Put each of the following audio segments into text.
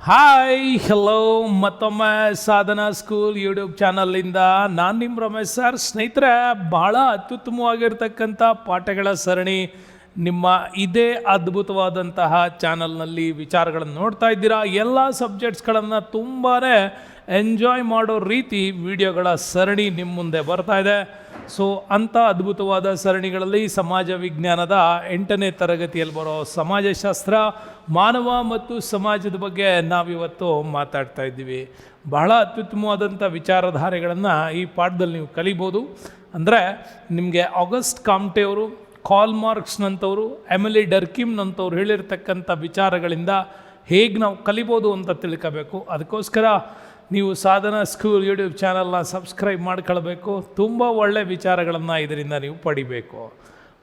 Hi hello ಮತ್ತೊಮ್ಮೆ ಸಾಧನಾ school YouTube ಚಾನಲಿಂದ ನಾನು ನಿಮ್ಮ ರಮೇಶ್ ಸರ್. ಸ್ನೇಹಿತರೆ, ಬಹಳ ಅತ್ಯುತ್ತಮವಾಗಿರ್ತಕ್ಕಂಥ ಪಾಠಗಳ ಸರಣಿ ನಿಮ್ಮ ಇದೇ ಅದ್ಭುತವಾದಂತಹ ಚಾನಲ್ನಲ್ಲಿ ವಿಚಾರಗಳನ್ನು ನೋಡ್ತಾ ಇದ್ದೀರಾ. ಎಲ್ಲ ಸಬ್ಜೆಕ್ಟ್ಸ್ಗಳನ್ನು ತುಂಬಾ ಎಂಜಾಯ್ ಮಾಡೋ ರೀತಿ ವಿಡಿಯೋಗಳ ಸರಣಿ ನಿಮ್ಮ ಮುಂದೆ ಬರ್ತಾ ಇದೆ. ಸೊ ಅಂಥ ಅದ್ಭುತವಾದ ಸರಣಿಗಳಲ್ಲಿ ಸಮಾಜ ವಿಜ್ಞಾನದ 8ನೇ ತರಗತಿಯಲ್ಲಿ ಬರೋ ಸಮಾಜಶಾಸ್ತ್ರ, ಮಾನವ ಮತ್ತು ಸಮಾಜದ ಬಗ್ಗೆ ನಾವಿವತ್ತು ಮಾತಾಡ್ತಾ ಇದ್ದೀವಿ. ಬಹಳ ಅತ್ಯುತ್ತಮವಾದಂಥ ವಿಚಾರಧಾರೆಗಳನ್ನು ಈ ಪಾಠದಲ್ಲಿ ನೀವು ಕಲಿಬೋದು. ಅಂದರೆ ನಿಮಗೆ ಆಗಸ್ಟ್ ಕಾಮ್ಟೆ ಅವರು, ಕಾರ್ಲ್ ಮಾರ್ಕ್ಸ್ನಂಥವರು, ಎಮಿಲಿ ಡರ್ಕಿಮ್ನಂಥವ್ರು ಹೇಳಿರ್ತಕ್ಕಂಥ ವಿಚಾರಗಳಿಂದ ಹೇಗೆ ನಾವು ಕಲಿಬೋದು ಅಂತ ತಿಳ್ಕೋಬೇಕು. ಅದಕ್ಕೋಸ್ಕರ ನೀವು ಸಾಧನಾ ಸ್ಕೂಲ್ ಯೂಟ್ಯೂಬ್ ಚಾನಲ್ನ ಸಬ್ಸ್ಕ್ರೈಬ್ ಮಾಡ್ಕೊಳ್ಬೇಕು. ತುಂಬ ಒಳ್ಳೆಯ ವಿಚಾರಗಳನ್ನು ಇದರಿಂದ ನೀವು ಪಡಿಬೇಕು.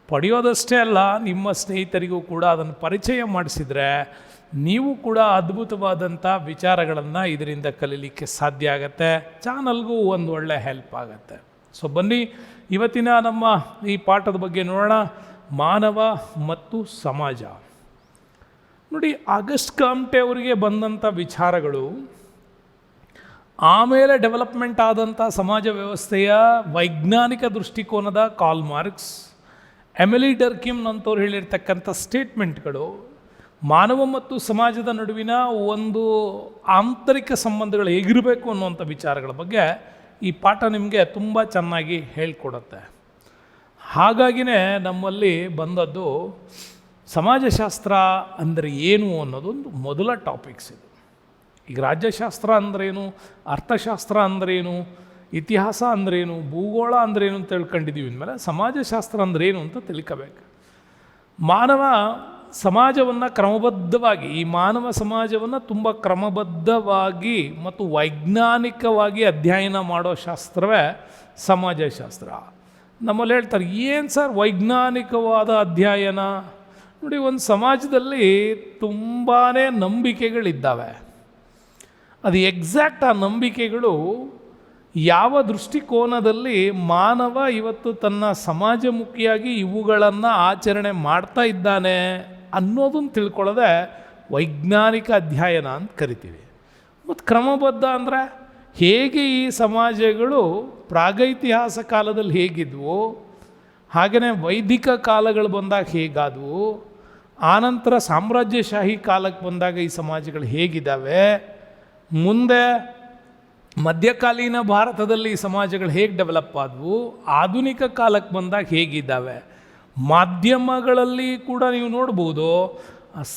ಪಡೆಯೋದಷ್ಟೇ ಅಲ್ಲ, ನಿಮ್ಮ ಸ್ನೇಹಿತರಿಗೂ ಕೂಡ ಅದನ್ನು ಪರಿಚಯ ಮಾಡಿಸಿದರೆ ನೀವು ಕೂಡ ಅದ್ಭುತವಾದಂಥ ವಿಚಾರಗಳನ್ನು ಇದರಿಂದ ಕಲೀಲಿಕ್ಕೆ ಸಾಧ್ಯ ಆಗುತ್ತೆ. ಚಾನಲ್ಗೂ ಒಂದು ಒಳ್ಳೆಯ ಹೆಲ್ಪ್ ಆಗುತ್ತೆ. ಸೊ ಬನ್ನಿ, ಇವತ್ತಿನ ನಮ್ಮ ಈ ಪಾಠದ ಬಗ್ಗೆ ನೋಡೋಣ. ಮಾನವ ಮತ್ತು ಸಮಾಜ. ನೋಡಿ, ಆಗಸ್ಟ್ ಕಾಮ್ಟೆ ಅವರಿಗೆ ಬಂದಂಥ ವಿಚಾರಗಳು, ಆಮೇಲೆ ಡೆವಲಪ್ಮೆಂಟ್ ಆದಂಥ ಸಮಾಜ ವ್ಯವಸ್ಥೆಯ ವೈಜ್ಞಾನಿಕ ದೃಷ್ಟಿಕೋನದ ಕಾರ್ಲ್ ಮಾರ್ಕ್ಸ್, ಎಮಿಲಿ ಡರ್ಕಿಮ್ನಂಥವ್ರು ಹೇಳಿರ್ತಕ್ಕಂಥ ಸ್ಟೇಟ್ಮೆಂಟ್ಗಳು, ಮಾನವ ಮತ್ತು ಸಮಾಜದ ನಡುವಿನ ಒಂದು ಆಂತರಿಕ ಸಂಬಂಧಗಳು ಹೇಗಿರಬೇಕು ಅನ್ನುವಂಥ ವಿಚಾರಗಳ ಬಗ್ಗೆ ಈ ಪಾಠ ನಿಮಗೆ ತುಂಬ ಚೆನ್ನಾಗಿ ಹೇಳಿಕೊಡುತ್ತೆ. ಹಾಗಾಗಿನೇ ನಮ್ಮಲ್ಲಿ ಬಂದದ್ದು ಸಮಾಜಶಾಸ್ತ್ರ ಅಂದರೆ ಏನು ಅನ್ನೋದೊಂದು ಮೊದಲ ಟಾಪಿಕ್ಸ್ ಇದು. ಈಗ ರಾಜ್ಯಶಾಸ್ತ್ರ ಅಂದ್ರೇನು, ಅರ್ಥಶಾಸ್ತ್ರ ಅಂದ್ರೇನು, ಇತಿಹಾಸ ಅಂದ್ರೇನು, ಭೂಗೋಳ ಅಂದ್ರೇನು ಅಂತ ತಿಳ್ಕೊಂಡಿದ್ದೀವಿ. ಅಂದಮೇಲೆ ಸಮಾಜಶಾಸ್ತ್ರ ಅಂದ್ರೇನು ಅಂತ ತಿಳ್ಕೋಬೇಕು. ಮಾನವ ಸಮಾಜವನ್ನು ಕ್ರಮಬದ್ಧವಾಗಿ, ಈ ಮಾನವ ಸಮಾಜವನ್ನು ತುಂಬ ಕ್ರಮಬದ್ಧವಾಗಿ ಮತ್ತು ವೈಜ್ಞಾನಿಕವಾಗಿ ಅಧ್ಯಯನ ಮಾಡೋ ಶಾಸ್ತ್ರವೇ ಸಮಾಜಶಾಸ್ತ್ರ. ನಮ್ಮಲ್ಲಿ ಹೇಳ್ತಾರೆ, ಏನು ಸರ್ ವೈಜ್ಞಾನಿಕವಾದ ಅಧ್ಯಯನ? ನೋಡಿ, ಒಂದು ಸಮಾಜದಲ್ಲಿ ತುಂಬಾ ನಂಬಿಕೆಗಳಿದ್ದಾವೆ. ಅದು ಎಕ್ಸಾಕ್ಟ್ ಆ ನಂಬಿಕೆಗಳು ಯಾವ ದೃಷ್ಟಿಕೋನದಲ್ಲಿ ಮಾನವ ಇವತ್ತು ತನ್ನ ಸಮಾಜಮುಖಿಯಾಗಿ ಇವುಗಳನ್ನು ಆಚರಣೆ ಮಾಡ್ತಾ ಇದ್ದಾನೆ ಅನ್ನೋದನ್ನು ತಿಳ್ಕೊಳ್ಳೋದೆ ವೈಜ್ಞಾನಿಕ ಅಧ್ಯಯನ ಅಂತ ಕರಿತೀವಿ. ಮತ್ತು ಕ್ರಮಬದ್ಧ ಅಂದರೆ ಹೇಗೆ ಈ ಸಮಾಜಗಳು ಪ್ರಾಗೈತಿಹಾಸ ಕಾಲದಲ್ಲಿ ಹೇಗಿದ್ವು, ಹಾಗೆಯೇ ವೈದಿಕ ಕಾಲಗಳು ಬಂದಾಗ ಹೇಗಾದವು, ಆನಂತರ ಸಾಮ್ರಾಜ್ಯಶಾಹಿ ಕಾಲಕ್ಕೆ ಬಂದಾಗ ಈ ಸಮಾಜಗಳು ಹೇಗಿದ್ದಾವೆ, ಮುಂದೆ ಮಧ್ಯಕಾಲೀನ ಭಾರತದಲ್ಲಿ ಈ ಸಮಾಜಗಳು ಹೇಗೆ ಡೆವಲಪ್ ಆದವು, ಆಧುನಿಕ ಕಾಲಕ್ಕೆ ಬಂದಾಗ ಹೇಗಿದ್ದಾವೆ. ಮಾಧ್ಯಮಗಳಲ್ಲಿ ಕೂಡ ನೀವು ನೋಡ್ಬೋದು,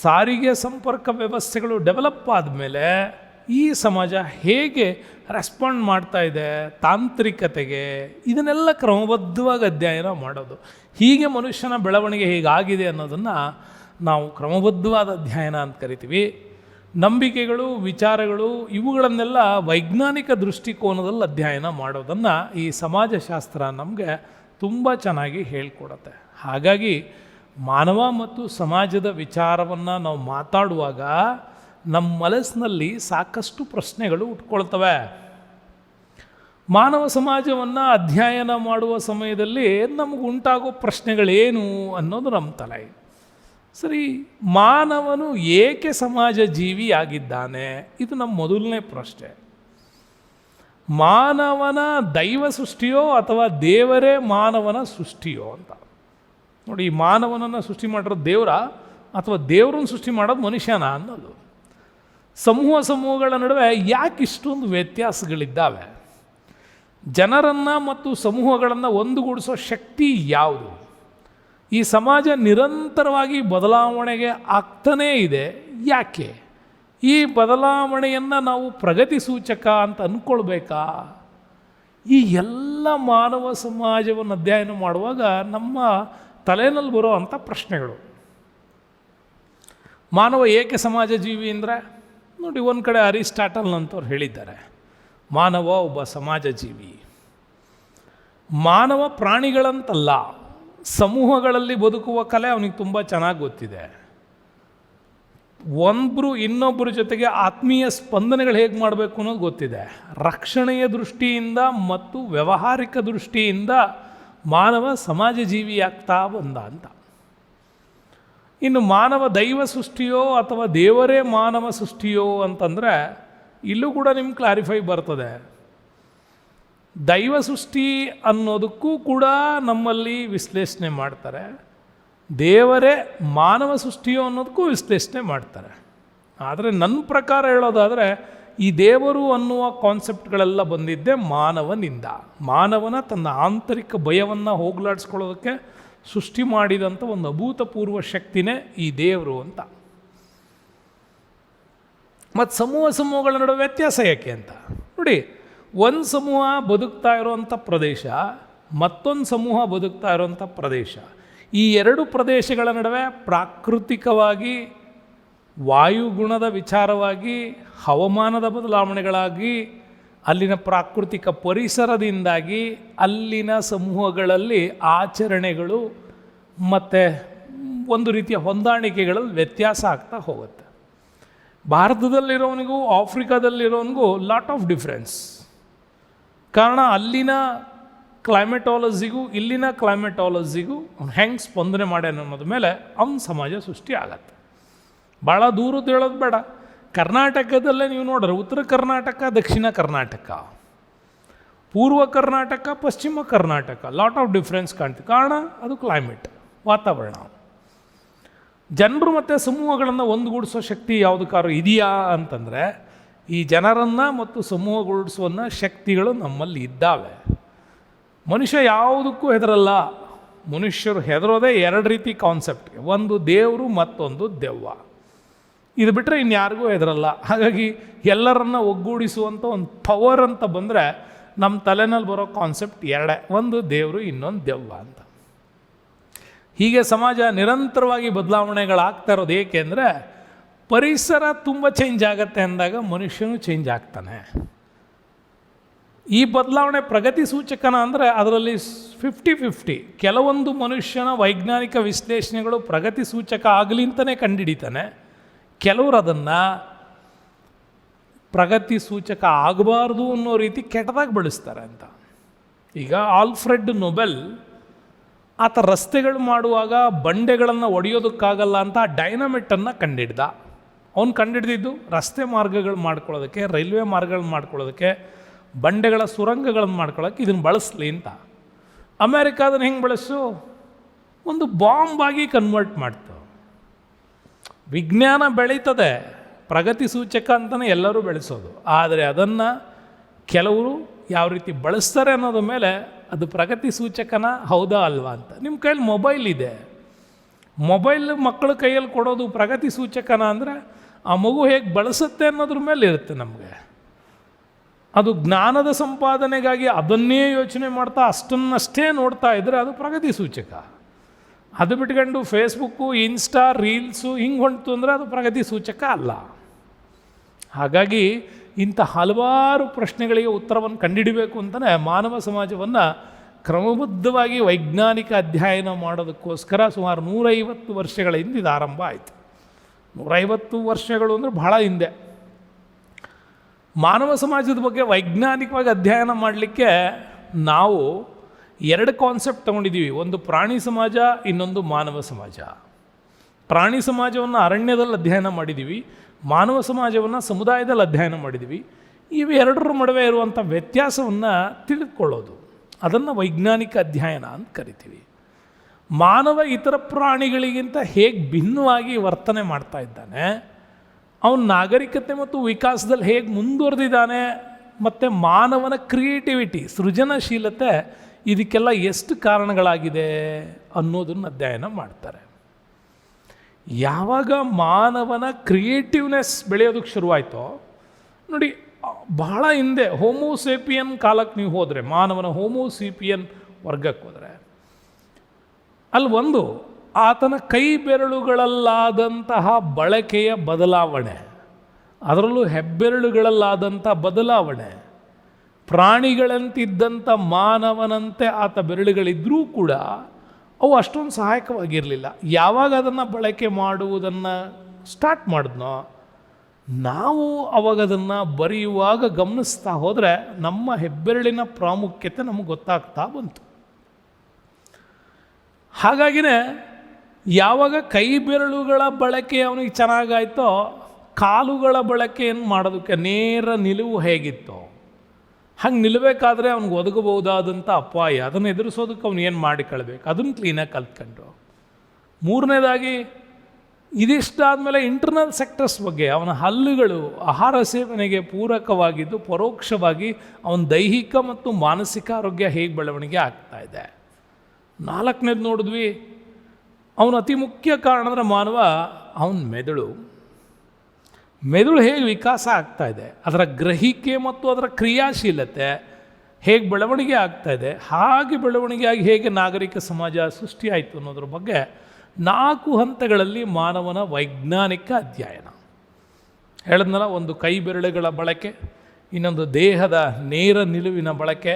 ಸಾರಿಗೆ ಸಂಪರ್ಕ ವ್ಯವಸ್ಥೆಗಳು ಡೆವಲಪ್ ಆದಮೇಲೆ ಈ ಸಮಾಜ ಹೇಗೆ ರೆಸ್ಪಾಂಡ್ ಮಾಡ್ತಾ ಇದೆ ತಾಂತ್ರಿಕತೆಗೆ, ಇದನ್ನೆಲ್ಲ ಕ್ರಮಬದ್ಧವಾಗಿ ಅಧ್ಯಯನ ಮಾಡೋದು. ಹೀಗೆ ಮನುಷ್ಯನ ಬೆಳವಣಿಗೆ ಹೇಗಾಗಿದೆ ಅನ್ನೋದನ್ನು ನಾವು ಕ್ರಮಬದ್ಧವಾದ ಅಧ್ಯಯನ ಅಂತ ಕರಿತೀವಿ. ನಂಬಿಕೆಗಳು, ವಿಚಾರಗಳು, ಇವುಗಳನ್ನೆಲ್ಲ ವೈಜ್ಞಾನಿಕ ದೃಷ್ಟಿಕೋನದಲ್ಲಿ ಅಧ್ಯಯನ ಮಾಡೋದನ್ನು ಈ ಸಮಾಜಶಾಸ್ತ್ರ ನಮಗೆ ತುಂಬ ಚೆನ್ನಾಗಿ ಹೇಳ್ಕೊಡುತ್ತೆ. ಹಾಗಾಗಿ ಮಾನವ ಮತ್ತು ಸಮಾಜದ ವಿಚಾರವನ್ನು ನಾವು ಮಾತಾಡುವಾಗ ನಮ್ಮ ಮನಸ್ಸಿನಲ್ಲಿ ಸಾಕಷ್ಟು ಪ್ರಶ್ನೆಗಳು ಉಟ್ಕೊಳ್ತವೆ. ಮಾನವ ಸಮಾಜವನ್ನು ಅಧ್ಯಯನ ಮಾಡುವ ಸಮಯದಲ್ಲಿ ನಮಗೆ ಉಂಟಾಗೋ ಪ್ರಶ್ನೆಗಳೇನು ಅನ್ನೋದು ನಮ್ಮ ತಲೆ. ಸರಿ, ಮಾನವನು ಏಕೆ ಸಮಾಜ ಜೀವಿಯಾಗಿದ್ದಾನೆ? ಇದು ನಮ್ಮ ಮೊದಲನೇ ಪ್ರಶ್ನೆ. ಮಾನವನ ದೈವ ಸೃಷ್ಟಿಯೋ ಅಥವಾ ದೇವರೇ ಮಾನವನ ಸೃಷ್ಟಿಯೋ ಅಂತ. ನೋಡಿ, ಈ ಮಾನವನನ್ನು ಸೃಷ್ಟಿ ಮಾಡಿರೋದು ದೇವರ ಅಥವಾ ದೇವರನ್ನು ಸೃಷ್ಟಿ ಮಾಡೋದು ಮನುಷ್ಯನ ಅನ್ನೋದು. ಸಮೂಹಗಳ ನಡುವೆ ಯಾಕೆ ಇಷ್ಟೊಂದು ವ್ಯತ್ಯಾಸಗಳಿದ್ದಾವೆ? ಜನರನ್ನು ಮತ್ತು ಸಮೂಹಗಳನ್ನು ಒಂದುಗೂಡಿಸೋ ಶಕ್ತಿ ಯಾವುದು? ಈ ಸಮಾಜ ನಿರಂತರವಾಗಿ ಬದಲಾವಣೆಗೆ ಆಗ್ತಾನೇ ಇದೆ, ಯಾಕೆ? ಈ ಬದಲಾವಣೆಯನ್ನು ನಾವು ಪ್ರಗತಿ ಸೂಚಕ ಅಂತ ಅಂದ್ಕೊಳ್ಬೇಕಾ? ಈ ಎಲ್ಲ ಮಾನವ ಸಮಾಜವನ್ನು ಅಧ್ಯಯನ ಮಾಡುವಾಗ ನಮ್ಮ ತಲೆಯಲ್ಲಿ ಬರೋ ಅಂಥ ಪ್ರಶ್ನೆಗಳು. ಮಾನವ ಏಕೆ ಸಮಾಜ ಜೀವಿ ಅಂದರೆ, ನೋಡಿ, ಒಂದು ಕಡೆ ಅರಿಸ್ಟಾಟಲ್ನಂಥವ್ರು ಹೇಳಿದ್ದಾರೆ, ಮಾನವ ಒಬ್ಬ ಸಮಾಜ ಜೀವಿ. ಮಾನವ ಪ್ರಾಣಿಗಳಂತಲ್ಲ, ಸಮೂಹಗಳಲ್ಲಿ ಬದುಕುವ ಕಲೆ ಅವನಿಗೆ ತುಂಬ ಚೆನ್ನಾಗಿ ಗೊತ್ತಿದೆ. ಒಬ್ಬರು ಇನ್ನೊಬ್ಬರ ಜೊತೆಗೆ ಆತ್ಮೀಯ ಸ್ಪಂದನೆಗಳು ಹೇಗೆ ಮಾಡಬೇಕು ಅನ್ನೋದು ಗೊತ್ತಿದೆ. ರಕ್ಷಣೆಯ ದೃಷ್ಟಿಯಿಂದ ಮತ್ತು ವ್ಯಾವಹಾರಿಕ ದೃಷ್ಟಿಯಿಂದ ಮಾನವ ಸಮಾಜ ಜೀವಿಯಾಗ್ತಾ ಬಂದ ಅಂತ. ಇನ್ನು ಮಾನವ ದೈವ ಸೃಷ್ಟಿಯೋ ಅಥವಾ ದೇವರೇ ಮಾನವ ಸೃಷ್ಟಿಯೋ ಅಂತಂದರೆ ಇಲ್ಲೂ ಕೂಡ ನಿಮ್ಗೆ ಕ್ಲಾರಿಫೈ ಬರ್ತದೆ. ದೈವ ಸೃಷ್ಟಿ ಅನ್ನೋದಕ್ಕೂ ಕೂಡ ನಮ್ಮಲ್ಲಿ ವಿಶ್ಲೇಷಣೆ ಮಾಡ್ತಾರೆ, ದೇವರೇ ಮಾನವ ಸೃಷ್ಟಿಯೋ ಅನ್ನೋದಕ್ಕೂ ವಿಶ್ಲೇಷಣೆ ಮಾಡ್ತಾರೆ. ಆದರೆ ನನ್ನ ಪ್ರಕಾರ ಹೇಳೋದಾದರೆ ಈ ದೇವರು ಅನ್ನುವ ಕಾನ್ಸೆಪ್ಟ್ಗಳೆಲ್ಲ ಬಂದಿದ್ದೇ ಮಾನವನಿಂದ. ಮಾನವನ ತನ್ನ ಆಂತರಿಕ ಭಯವನ್ನು ಹೋಗಲಾಡಿಸ್ಕೊಳ್ಳೋದಕ್ಕೆ ಸೃಷ್ಟಿ ಮಾಡಿದಂಥ ಒಂದು ಅಭೂತಪೂರ್ವ ಶಕ್ತಿನೇ ಈ ದೇವರು ಅಂತ. ಮತ್ತು ಸಮೂಹಗಳ ನಡುವೆ ವ್ಯತ್ಯಾಸ ಯಾಕೆ ಅಂತ ನೋಡಿ. ಒಂದು ಸಮೂಹ ಬದುಕ್ತಾ ಇರೋವಂಥ ಪ್ರದೇಶ, ಮತ್ತೊಂದು ಸಮೂಹ ಬದುಕ್ತಾ ಇರೋವಂಥ ಪ್ರದೇಶ, ಈ ಎರಡು ಪ್ರದೇಶಗಳ ನಡುವೆ ಪ್ರಾಕೃತಿಕವಾಗಿ ವಾಯುಗುಣದ ವಿಚಾರವಾಗಿ, ಹವಾಮಾನದ ಬದಲಾವಣೆಗಳಾಗಿ, ಅಲ್ಲಿನ ಪ್ರಾಕೃತಿಕ ಪರಿಸರದಿಂದಾಗಿ ಅಲ್ಲಿನ ಸಮೂಹಗಳಲ್ಲಿ ಆಚರಣೆಗಳು ಮತ್ತು ಒಂದು ರೀತಿಯ ಹೊಂದಾಣಿಕೆಗಳಲ್ಲಿ ವ್ಯತ್ಯಾಸ ಆಗ್ತಾ ಹೋಗುತ್ತೆ. ಭಾರತದಲ್ಲಿರೋನಿಗೂ ಆಫ್ರಿಕಾದಲ್ಲಿರೋನಿಗೂ ಲಾಟ್ ಆಫ್ ಡಿಫ್ರೆನ್ಸ್. ಕಾರಣ ಅಲ್ಲಿನ ಕ್ಲೈಮೆಟಾಲಜಿಗೂ ಇಲ್ಲಿನ ಕ್ಲೈಮೆಟಾಲಜಿಗೂ ಅವ್ನು ಹೆಂಗೆ ಸ್ಪಂದನೆ ಮಾಡ್ಯಾನ ಅನ್ನೋದ ಮೇಲೆ ಅವನ ಸಮಾಜ ಸೃಷ್ಟಿ ಆಗತ್ತೆ. ಭಾಳ ದೂರದ್ದು ಹೇಳೋದು ಬೇಡ, ಕರ್ನಾಟಕದಲ್ಲೇ ನೀವು ನೋಡ್ರೆ ಉತ್ತರ ಕರ್ನಾಟಕ, ದಕ್ಷಿಣ ಕರ್ನಾಟಕ, ಪೂರ್ವ ಕರ್ನಾಟಕ, ಪಶ್ಚಿಮ ಕರ್ನಾಟಕ, ಲಾಟ್ ಆಫ್ ಡಿಫ್ರೆನ್ಸ್ ಕಾಣ್ತೀವಿ. ಕಾರಣ ಅದು ಕ್ಲೈಮೇಟ್, ವಾತಾವರಣ. ಜನರು ಮತ್ತು ಸಮೂಹಗಳನ್ನು ಒಂದುಗೂಡಿಸೋ ಶಕ್ತಿ ಯಾವುದಕ್ಕಾದ್ರೂ ಇದೆಯಾ ಅಂತಂದರೆ ಈ ಜನರನ್ನು ಮತ್ತು ಸಮೂಹಗೊಳಿಸುವ ಶಕ್ತಿಗಳು ನಮ್ಮಲ್ಲಿ ಇದ್ದಾವೆ. ಮನುಷ್ಯ ಯಾವುದಕ್ಕೂ ಹೆದರಲ್ಲ. ಮನುಷ್ಯರು ಹೆದರೋದೇ ಎರಡು ರೀತಿ ಕಾನ್ಸೆಪ್ಟ್ಗೆ, ಒಂದು ದೇವರು, ಮತ್ತೊಂದು ದೆವ್ವ. ಇದು ಬಿಟ್ಟರೆ ಇನ್ಯಾರಿಗೂ ಹೆದರಲ್ಲ. ಹಾಗಾಗಿ ಎಲ್ಲರನ್ನ ಒಗ್ಗೂಡಿಸುವಂಥ ಒಂದು ಪವರ್ ಅಂತ ಬಂದರೆ ನಮ್ಮ ತಲೆನಲ್ಲಿ ಬರೋ ಕಾನ್ಸೆಪ್ಟ್ ಎರಡೇ, ಒಂದು ದೇವರು, ಇನ್ನೊಂದು ದೆವ್ವ ಅಂತ. ಹೀಗೆ ಸಮಾಜ ನಿರಂತರವಾಗಿ ಬದಲಾವಣೆಗಳಾಗ್ತಾ ಇರೋದು ಏಕೆ ಅಂದರೆ ಪರಿಸರ ತುಂಬ ಚೇಂಜ್ ಆಗುತ್ತೆ ಅಂದಾಗ ಮನುಷ್ಯನೂ ಚೇಂಜ್ ಆಗ್ತಾನೆ. ಈ ಬದಲಾವಣೆ ಪ್ರಗತಿ ಸೂಚಕನ ಅಂದರೆ ಅದರಲ್ಲಿ 50-50. ಕೆಲವೊಂದು ಮನುಷ್ಯನ ವೈಜ್ಞಾನಿಕ ವಿಶ್ಲೇಷಣೆಗಳು ಪ್ರಗತಿ ಸೂಚಕ ಆಗಲಿ ಅಂತಲೇ ಕಂಡುಹಿಡಿತಾನೆ, ಕೆಲವರು ಅದನ್ನು ಪ್ರಗತಿ ಸೂಚಕ ಆಗಬಾರ್ದು ಅನ್ನೋ ರೀತಿ ಕೆಟ್ಟದಾಗಿ ಬಳಸ್ತಾರೆ ಅಂತ. ಈಗ ಆಲ್ಫ್ರೆಡ್ ನೊಬೆಲ್ ಆತ ರಸ್ತೆಗಳು ಮಾಡುವಾಗ ಬಂಡೆಗಳನ್ನು ಒಡೆಯೋದಕ್ಕಾಗಲ್ಲ ಅಂತ ಡೈನಮಿಟನ್ನು ಕಂಡಿಡ್ದ. ಅವನು ಕಂಡಿಡ್ದಿದ್ದು ರಸ್ತೆ ಮಾರ್ಗಗಳು ಮಾಡ್ಕೊಳ್ಳೋದಕ್ಕೆ, ರೈಲ್ವೆ ಮಾರ್ಗಗಳನ್ನ ಮಾಡ್ಕೊಳ್ಳೋದಕ್ಕೆ, ಬಂಡೆಗಳ ಸುರಂಗಗಳನ್ನು ಮಾಡ್ಕೊಳ್ಳೋಕ್ಕೆ ಇದನ್ನು ಬಳಸಲಿ ಅಂತ. ಅಮೇರಿಕ ಅದನ್ನು ಹೆಂಗೆ ಬಳಸು, ಒಂದು ಬಾಂಬಾಗಿ ಕನ್ವರ್ಟ್ ಮಾಡ್ತು. ವಿಜ್ಞಾನ ಬೆಳೀತದೆ, ಪ್ರಗತಿ ಸೂಚಕ ಅಂತಲೇ ಎಲ್ಲರೂ ಬೆಳೆಸೋದು. ಆದರೆ ಅದನ್ನು ಕೆಲವರು ಯಾವ ರೀತಿ ಬಳಸ್ತಾರೆ ಅನ್ನೋದ್ರ ಮೇಲೆ ಅದು ಪ್ರಗತಿ ಸೂಚಕನ ಹೌದಾ ಅಲ್ವಾ ಅಂತ. ನಿಮ್ಮ ಕೈಯಲ್ಲಿ ಮೊಬೈಲ್ ಇದೆ, ಮೊಬೈಲ್ ಮಕ್ಕಳ ಕೈಯಲ್ಲಿ ಕೊಡೋದು ಪ್ರಗತಿ ಸೂಚಕನ ಅಂದರೆ ಆ ಮಗು ಹೇಗೆ ಬಳಸುತ್ತೆ ಅನ್ನೋದ್ರ ಮೇಲೆ ಇರುತ್ತೆ ನಮಗೆ. ಅದು ಜ್ಞಾನದ ಸಂಪಾದನೆಗಾಗಿ ಅದನ್ನೇ ಯೋಚನೆ ಮಾಡ್ತಾ ಅಷ್ಟನ್ನಷ್ಟೇ ನೋಡ್ತಾ ಇದ್ದರೆ ಅದು ಪ್ರಗತಿ ಸೂಚಕ. ಅದು ಬಿಟ್ಕೊಂಡು ಫೇಸ್ಬುಕ್ಕು, ಇನ್ಸ್ಟಾ, ರೀಲ್ಸು ಹಿಂಗೆ ಹೊಂಟು ಅಂದರೆ ಅದು ಪ್ರಗತಿ ಸೂಚಕ ಅಲ್ಲ. ಹಾಗಾಗಿ ಇಂಥ ಹಲವಾರು ಪ್ರಶ್ನೆಗಳಿಗೆ ಉತ್ತರವನ್ನು ಕಂಡುಹಿಡಬೇಕು ಅಂತಲೇ ಮಾನವ ಸಮಾಜವನ್ನು ಕ್ರಮಬದ್ಧವಾಗಿ ವೈಜ್ಞಾನಿಕ ಅಧ್ಯಯನ ಮಾಡೋದಕ್ಕೋಸ್ಕರ ಸುಮಾರು 150 ವರ್ಷಗಳ ಹಿಂದೆ ಇದು ಆರಂಭ ಆಯಿತು. 150 ವರ್ಷಗಳು ಅಂದರೆ ಬಹಳ ಹಿಂದೆ. ಮಾನವ ಸಮಾಜದ ಬಗ್ಗೆ ವೈಜ್ಞಾನಿಕವಾಗಿ ಅಧ್ಯಯನ ಮಾಡಲಿಕ್ಕೆ ನಾವು ಎರಡು ಕಾನ್ಸೆಪ್ಟ್ ತೊಗೊಂಡಿದ್ದೀವಿ. ಒಂದು ಪ್ರಾಣಿ ಸಮಾಜ, ಇನ್ನೊಂದು ಮಾನವ ಸಮಾಜ. ಪ್ರಾಣಿ ಸಮಾಜವನ್ನು ಅರಣ್ಯದಲ್ಲಿ ಅಧ್ಯಯನ ಮಾಡಿದ್ದೀವಿ, ಮಾನವ ಸಮಾಜವನ್ನು ಸಮುದಾಯದಲ್ಲಿ ಅಧ್ಯಯನ ಮಾಡಿದ್ದೀವಿ. ಇವೆರಡರ ನಡುವೆ ಇರುವಂಥ ವ್ಯತ್ಯಾಸವನ್ನು ತಿಳಿದುಕೊಳ್ಳೋದು, ಅದನ್ನು ವೈಜ್ಞಾನಿಕ ಅಧ್ಯಯನ ಅಂತ ಕರಿತೀವಿ. ಮಾನವ ಇತರ ಪ್ರಾಣಿಗಳಿಗಿಂತ ಹೇಗೆ ಭಿನ್ನವಾಗಿ ವರ್ತನೆ ಮಾಡ್ತಾ ಇದ್ದಾನೆ, ಅವನ ನಾಗರಿಕತೆ ಮತ್ತು ವಿಕಾಸದಲ್ಲಿ ಹೇಗೆ ಮುಂದುವರೆದಿದ್ದಾನೆ, ಮತ್ತು ಮಾನವನ ಕ್ರಿಯೇಟಿವಿಟಿ, ಸೃಜನಶೀಲತೆ ಇದಕ್ಕೆಲ್ಲ ಎಷ್ಟು ಕಾರಣಗಳಾಗಿದೆ ಅನ್ನೋದನ್ನು ಅಧ್ಯಯನ ಮಾಡ್ತಾರೆ. ಯಾವಾಗ ಮಾನವನ ಕ್ರಿಯೇಟಿವ್ನೆಸ್ ಬೆಳೆಯೋದಕ್ಕೆ ಶುರುವಾಯಿತೋ ನೋಡಿ, ಬಹಳ ಹಿಂದೆ ಹೋಮೋಸೇಪಿಯನ್ ಕಾಲಕ್ಕೆ ನೀವು ಹೋದರೆ, ಮಾನವನ ಹೋಮೋಸೇಪಿಯನ್ ವರ್ಗಕ್ಕೆ ಹೋದರೆ, ಅಲ್ಲಿ ಒಂದು ಆತನ ಕೈ ಬೆರಳುಗಳಲ್ಲಾದಂತಹ ಬಳಕೆಯ ಬದಲಾವಣೆ, ಅದರಲ್ಲೂ ಹೆಬ್ಬೆರಳುಗಳಲ್ಲಾದಂಥ ಬದಲಾವಣೆ, ಪ್ರಾಣಿಗಳಂತಿದ್ದಂಥ ಮಾನವನಂತೆ ಆತ ಬೆರಳುಗಳಿದ್ದರೂ ಕೂಡ ಅವು ಅಷ್ಟೊಂದು ಸಹಾಯಕವಾಗಿರಲಿಲ್ಲ. ಯಾವಾಗ ಅದನ್ನು ಬಳಕೆ ಮಾಡುವುದನ್ನು ಸ್ಟಾರ್ಟ್ ಮಾಡಿದ್ನೋ ನಾವು ಅವಾಗ ಅದನ್ನು ಬರೆಯುವಾಗ ಗಮನಿಸ್ತಾ ಹೋದರೆ ನಮ್ಮ ಹೆಬ್ಬೆರಳಿನ ಪ್ರಾಮುಖ್ಯತೆ ನಮಗೆ ಗೊತ್ತಾಗ್ತಾ ಬಂತು. ಹಾಗಾಗಿನೇ ಯಾವಾಗ ಕೈ ಬೆರಳುಗಳ ಬಳಕೆ ಅವನಿಗೆ ಚೆನ್ನಾಗಾಯ್ತೋ, ಕಾಲುಗಳ ಬಳಕೆಯನ್ನು ಮಾಡೋದಕ್ಕೆ ನೇರ ನಿಲುವು ಹೇಗಿತ್ತು, ಹಂಗೆ ನಿಲ್ಲಬೇಕಾದ್ರೆ ಅವ್ನಿಗೆ ಒದಗಬಹುದಾದಂಥ ಅಪಾಯ, ಅದನ್ನು ಎದುರಿಸೋದಕ್ಕೆ ಅವನು ಏನು ಮಾಡಿಕೊಳ್ಬೇಕು, ಅದನ್ನು ಕ್ಲೀನಾಗಿ ಕಲ್ತ್ಕೊಂಡು. ಮೂರನೇದಾಗಿ ಇದಿಷ್ಟಾದಮೇಲೆ ಇಂಟರ್ನಲ್ ಸೆಕ್ಟರ್ಸ್ ಬಗ್ಗೆ, ಅವನ ಹಲ್ಲುಗಳು ಆಹಾರ ಸೇವನೆಗೆ ಪೂರಕವಾಗಿದ್ದು ಪರೋಕ್ಷವಾಗಿ ಅವನ ದೈಹಿಕ ಮತ್ತು ಮಾನಸಿಕ ಆರೋಗ್ಯ ಹೇಗೆ ಬೆಳವಣಿಗೆ ಆಗ್ತಾ ಇದೆ. ನಾಲ್ಕನೇದು ನೋಡಿದ್ವಿ, ಅವನ ಅತಿ ಮುಖ್ಯ ಕಾರಣ ಅಂದರೆ ಮಾನವ ಅವನ ಮೆದುಳು ಹೇಗೆ ವಿಕಾಸ ಆಗ್ತಾ ಇದೆ, ಅದರ ಗ್ರಹಿಕೆ ಮತ್ತು ಅದರ ಕ್ರಿಯಾಶೀಲತೆ ಹೇಗೆ ಬೆಳವಣಿಗೆ ಆಗ್ತಾ ಇದೆ, ಹಾಗೆ ಬೆಳವಣಿಗೆಯಾಗಿ ಹೇಗೆ ನಾಗರಿಕ ಸಮಾಜ ಸೃಷ್ಟಿಯಾಯಿತು ಅನ್ನೋದ್ರ ಬಗ್ಗೆ 4 ಹಂತಗಳಲ್ಲಿ ಮಾನವನ ವೈಜ್ಞಾನಿಕ ಅಧ್ಯಯನ. ಹೇಳಿದ್ನಲ್ಲ, ಒಂದು ಕೈ ಬೆರಳುಗಳ ಬಳಕೆ, ಇನ್ನೊಂದು ದೇಹದ ನೇರ ನಿಲುವಿನ ಬಳಕೆ,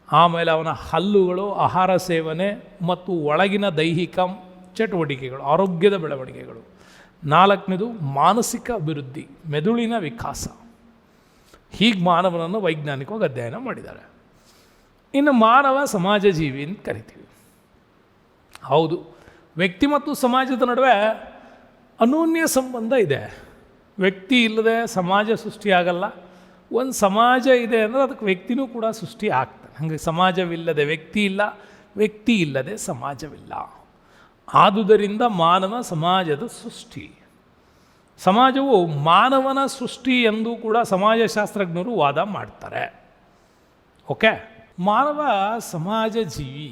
ಆಮೇಲೆ ಅವನ ಹಲ್ಲುಗಳು, ಆಹಾರ ಸೇವನೆ ಮತ್ತು ಒಳಗಿನ ದೈಹಿಕ ಚಟುವಟಿಕೆಗಳು, ಆರೋಗ್ಯದ ಬೆಳವಣಿಗೆಗಳು. 4ನೇದು ಮಾನಸಿಕ ಅಭಿವೃದ್ಧಿ, ಮೆದುಳಿನ ವಿಕಾಸ. ಹೀಗೆ ಮಾನವನನ್ನು ವೈಜ್ಞಾನಿಕವಾಗಿ ಅಧ್ಯಯನ ಮಾಡಿದ್ದಾರೆ. ಇನ್ನು ಮಾನವ ಸಮಾಜ ಜೀವಿ ಅಂತ ಕರಿತೀವಿ. ಹೌದು, ವ್ಯಕ್ತಿ ಮತ್ತು ಸಮಾಜದ ನಡುವೆ ಅನೋನ್ಯ ಸಂಬಂಧ ಇದೆ. ವ್ಯಕ್ತಿ ಇಲ್ಲದೆ ಸಮಾಜ ಸೃಷ್ಟಿಯಾಗಲ್ಲ, ಒಂದು ಸಮಾಜ ಇದೆ ಅಂದರೆ ಅದಕ್ಕೆ ವ್ಯಕ್ತಿನೂ ಕೂಡ ಸೃಷ್ಟಿ ಆಗ್ತಾನೆ. ಹಾಗೆ ಸಮಾಜವಿಲ್ಲದೆ ವ್ಯಕ್ತಿ ಇಲ್ಲ, ವ್ಯಕ್ತಿ ಇಲ್ಲದೆ ಸಮಾಜವಿಲ್ಲ. ಆದುದರಿಂದ ಮಾನವ ಸಮಾಜದ ಸೃಷ್ಟಿ. ಸಮಾಜವು ಮಾನವನ ಸೃಷ್ಟಿ ಎಂದು ಕೂಡ ಸಮಾಜಶಾಸ್ತ್ರಜ್ಞರು ವಾದ ಮಾಡ್ತಾರೆ. ಓಕೆ, ಮಾನವ ಸಮಾಜ ಜೀವಿ.